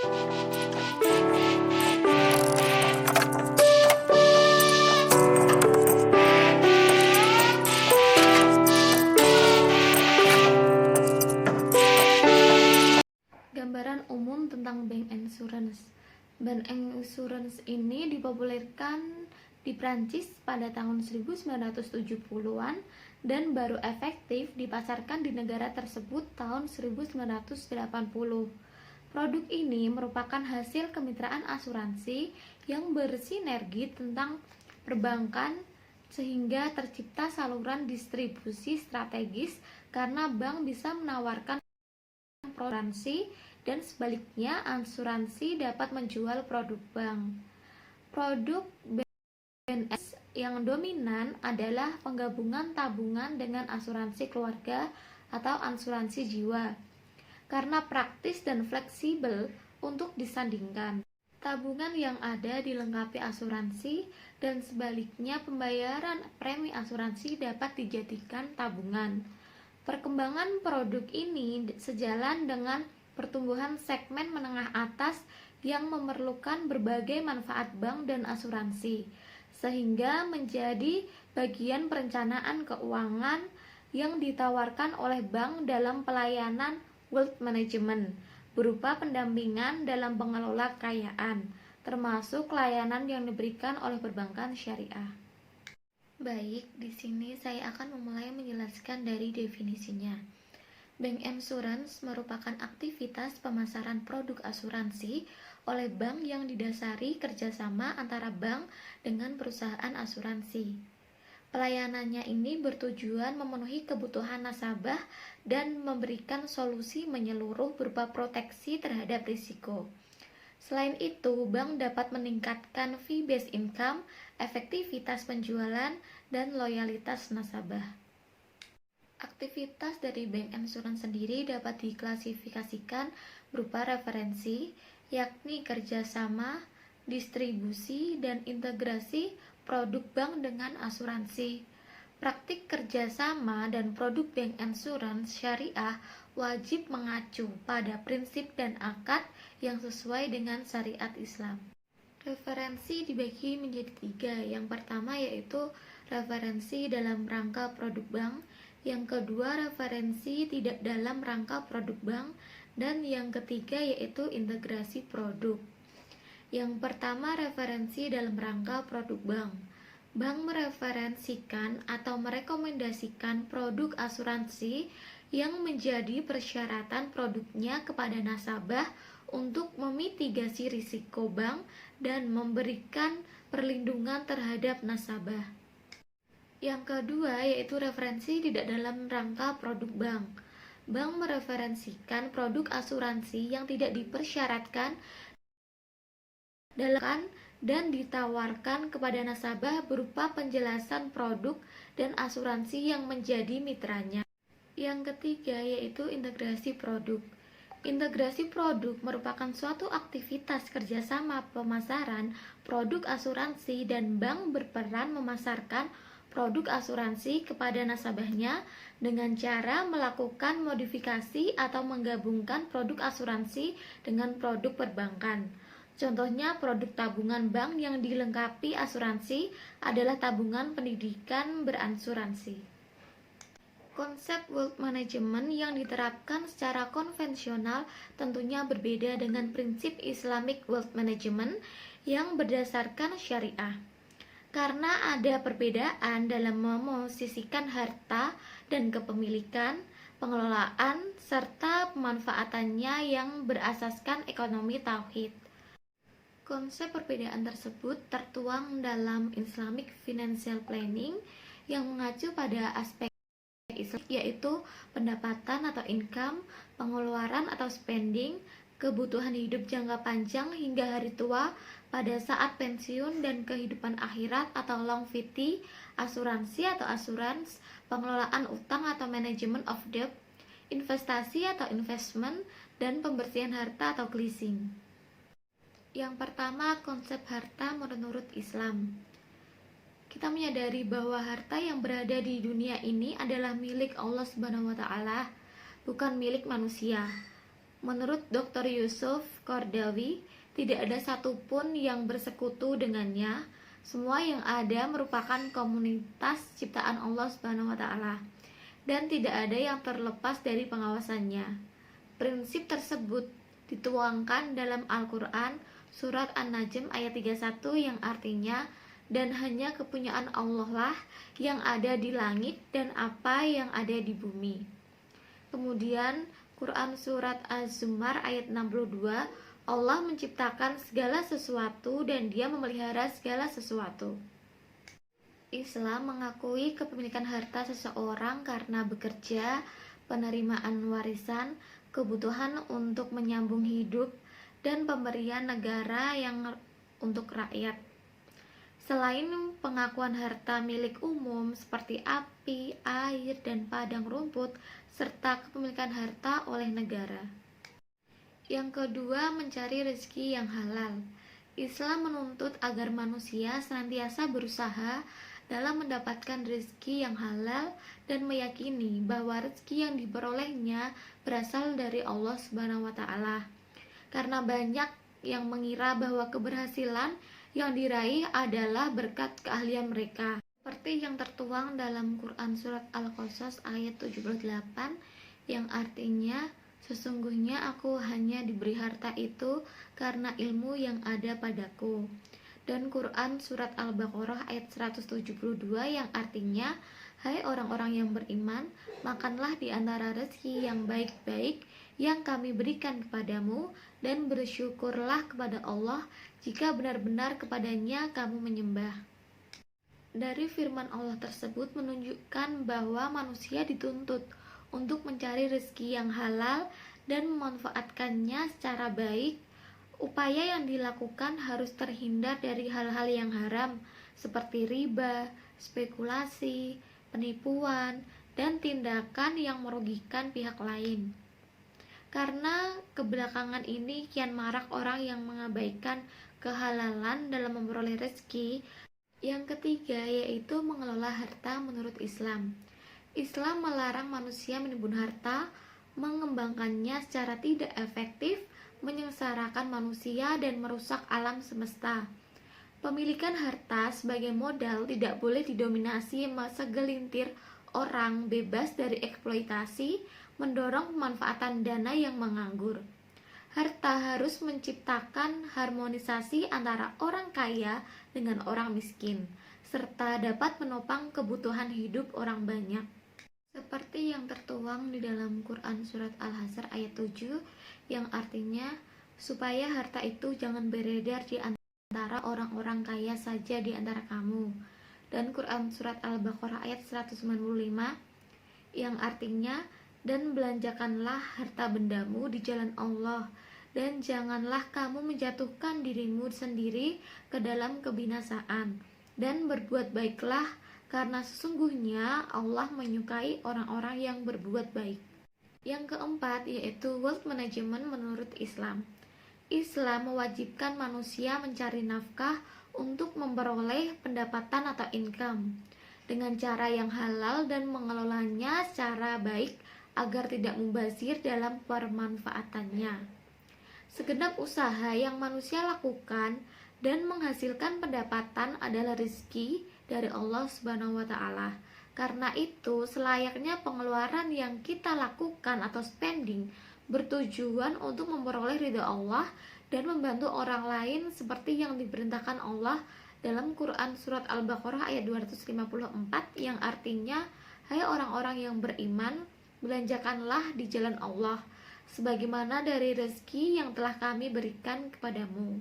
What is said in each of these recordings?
Gambaran umum tentang bank insurance. Bank insurance ini dipopulerkan di Prancis pada tahun 1970-an dan baru efektif dipasarkan di negara tersebut tahun 1980. Produk ini merupakan hasil kemitraan asuransi yang bersinergi tentang perbankan sehingga tercipta saluran distribusi strategis karena bank bisa menawarkan asuransi dan sebaliknya asuransi dapat menjual produk bank. Produk BNS yang dominan adalah penggabungan tabungan dengan asuransi keluarga atau asuransi jiwa karena praktis dan fleksibel untuk disandingkan. Tabungan yang ada dilengkapi asuransi dan sebaliknya pembayaran premi asuransi dapat dijadikan tabungan. Perkembangan produk ini sejalan dengan pertumbuhan segmen menengah atas yang memerlukan berbagai manfaat bank dan asuransi, sehingga menjadi bagian perencanaan keuangan yang ditawarkan oleh bank dalam pelayanan wealth management, berupa pendampingan dalam pengelola kekayaan, termasuk layanan yang diberikan oleh perbankan syariah. Baik, di sini saya akan memulai menjelaskan dari definisinya. Bank insurance merupakan aktivitas pemasaran produk asuransi oleh bank yang didasari kerjasama antara bank dengan perusahaan asuransi. Pelayanannya ini bertujuan memenuhi kebutuhan nasabah dan memberikan solusi menyeluruh berupa proteksi terhadap risiko. Selain itu, bank dapat meningkatkan fee-based income, efektivitas penjualan, dan loyalitas nasabah. Aktivitas dari bank insurance sendiri dapat diklasifikasikan berupa referensi, yakni kerjasama, distribusi, dan integrasi produk bank dengan asuransi. Praktik kerjasama dan produk bank insurance syariah wajib mengacu pada prinsip dan akad yang sesuai dengan syariat Islam. Referensi dibagi menjadi 3. Yang pertama yaitu referensi dalam rangka produk bank, yang kedua referensi tidak dalam rangka produk bank, dan yang ketiga yaitu integrasi produk. Yang pertama referensi dalam rangka produk bank. Bank mereferensikan atau merekomendasikan produk asuransi yang menjadi persyaratan produknya kepada nasabah untuk memitigasi risiko bank dan memberikan perlindungan terhadap nasabah. Yang kedua yaitu referensi tidak dalam rangka produk bank. Bank mereferensikan produk asuransi yang tidak dipersyaratkan dalam dan ditawarkan kepada nasabah berupa penjelasan produk dan asuransi yang menjadi mitranya. Yang ketiga yaitu integrasi produk. Integrasi produk merupakan suatu aktivitas kerjasama pemasaran produk asuransi dan bank berperan memasarkan produk asuransi kepada nasabahnya dengan cara melakukan modifikasi atau menggabungkan produk asuransi dengan produk perbankan. Contohnya produk tabungan bank yang dilengkapi asuransi adalah tabungan pendidikan berasuransi. Konsep wealth management yang diterapkan secara konvensional tentunya berbeda dengan prinsip Islamic wealth management yang berdasarkan syariah. Karena ada perbedaan dalam memosisikan harta dan kepemilikan, pengelolaan, serta pemanfaatannya yang berasaskan ekonomi tauhid. Konsep perbedaan tersebut tertuang dalam Islamic Financial Planning yang mengacu pada aspek Islam, yaitu pendapatan atau income, pengeluaran atau spending, kebutuhan hidup jangka panjang hingga hari tua, pada saat pensiun dan kehidupan akhirat atau longevity, asuransi atau assurance, pengelolaan utang atau management of debt, investasi atau investment, dan pembersihan harta atau leasing. Yang pertama, konsep harta menurut Islam. Kita menyadari bahwa harta yang berada di dunia ini adalah milik Allah Subhanahu wa taala, bukan milik manusia. Menurut Dr. Yusuf Qaradawi, tidak ada satupun yang bersekutu dengannya. Semua yang ada merupakan komunitas ciptaan Allah Subhanahu wa taala dan tidak ada yang terlepas dari pengawasannya. Prinsip tersebut dituangkan dalam Al-Qur'an surat An-Najm ayat 31 yang artinya, dan hanya kepunyaan Allah lah yang ada di langit dan apa yang ada di bumi. Kemudian Quran surat Az-Zumar ayat 62, Allah menciptakan segala sesuatu dan Dia memelihara segala sesuatu. Islam mengakui kepemilikan harta seseorang karena bekerja, penerimaan warisan, kebutuhan untuk menyambung hidup, dan pemberian negara yang untuk rakyat. Selain pengakuan harta milik umum seperti api, air, dan padang rumput, serta kepemilikan harta oleh negara. Yang kedua, mencari rezeki yang halal. Islam menuntut agar manusia senantiasa berusaha dalam mendapatkan rezeki yang halal dan meyakini bahwa rezeki yang diperolehnya berasal dari Allah Subhanahu wa taala. Karena banyak yang mengira bahwa keberhasilan yang diraih adalah berkat keahlian mereka, seperti yang tertuang dalam Quran surat Al-Qasas ayat 78 yang artinya, sesungguhnya aku hanya diberi harta itu karena ilmu yang ada padaku. Dan Quran surat Al-Baqarah ayat 172 yang artinya, hai orang-orang yang beriman, makanlah di antara rezeki yang baik-baik yang kami berikan kepadamu, dan bersyukurlah kepada Allah jika benar-benar kepadanya kamu menyembah. Dari firman Allah tersebut menunjukkan bahwa manusia dituntut untuk mencari rezeki yang halal dan memanfaatkannya secara baik. Upaya yang dilakukan harus terhindar dari hal-hal yang haram seperti riba, spekulasi, penipuan, dan tindakan yang merugikan pihak lain. Karena kebelakangan ini kian marak orang yang mengabaikan kehalalan dalam memperoleh rezeki. Yang ketiga yaitu mengelola harta menurut Islam. Islam melarang manusia menimbun harta, mengembangkannya secara tidak efektif, menyengsarakan manusia dan merusak alam semesta. Pemilikan harta sebagai modal tidak boleh didominasi segelintir orang bebas dari eksploitasi, mendorong pemanfaatan dana yang menganggur. Harta harus menciptakan harmonisasi antara orang kaya dengan orang miskin, serta dapat menopang kebutuhan hidup orang banyak. Seperti yang tertuang di dalam Quran surat Al-Hasr ayat 7 yang artinya, supaya harta itu jangan beredar di antara orang-orang kaya saja di antara kamu. Dan Quran surat Al-Baqarah ayat 195 yang artinya, dan belanjakanlah harta bendamu di jalan Allah, dan janganlah kamu menjatuhkan dirimu sendiri ke dalam kebinasaan, dan berbuat baiklah, karena sesungguhnya Allah menyukai orang-orang yang berbuat baik. Yang keempat yaitu wealth management menurut Islam. Islam mewajibkan manusia mencari nafkah untuk memperoleh pendapatan atau income dengan cara yang halal dan mengelolanya secara baik agar tidak mubazir dalam pemanfaatannya. Segenap usaha yang manusia lakukan dan menghasilkan pendapatan adalah rezeki dari Allah Subhanahu wa taala. Karena itu, selayaknya pengeluaran yang kita lakukan atau spending bertujuan untuk memperoleh ridha Allah dan membantu orang lain seperti yang diperintahkan Allah dalam Quran surat Al-Baqarah ayat 254 yang artinya, hai orang-orang yang beriman, belanjakanlah di jalan Allah sebagaimana dari rezeki yang telah kami berikan kepadamu.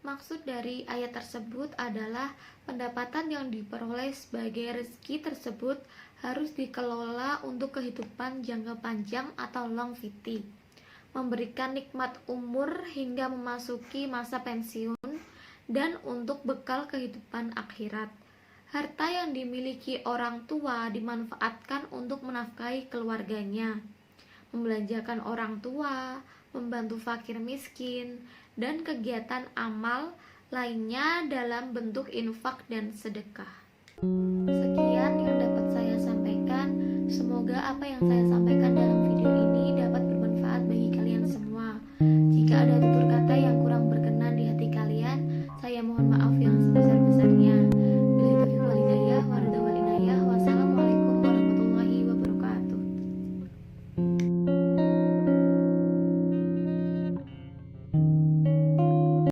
Maksud dari ayat tersebut adalah pendapatan yang diperoleh sebagai rezeki tersebut harus dikelola untuk kehidupan jangka panjang atau longevity, memberikan nikmat umur hingga memasuki masa pensiun, dan untuk bekal kehidupan akhirat. Harta yang dimiliki orang tua dimanfaatkan untuk menafkahi keluarganya, membelanjakan orang tua, membantu fakir miskin, dan kegiatan amal lainnya dalam bentuk infak dan sedekah. Sekian yang dapat saya sampaikan. Semoga apa yang saya sampaikan dalam video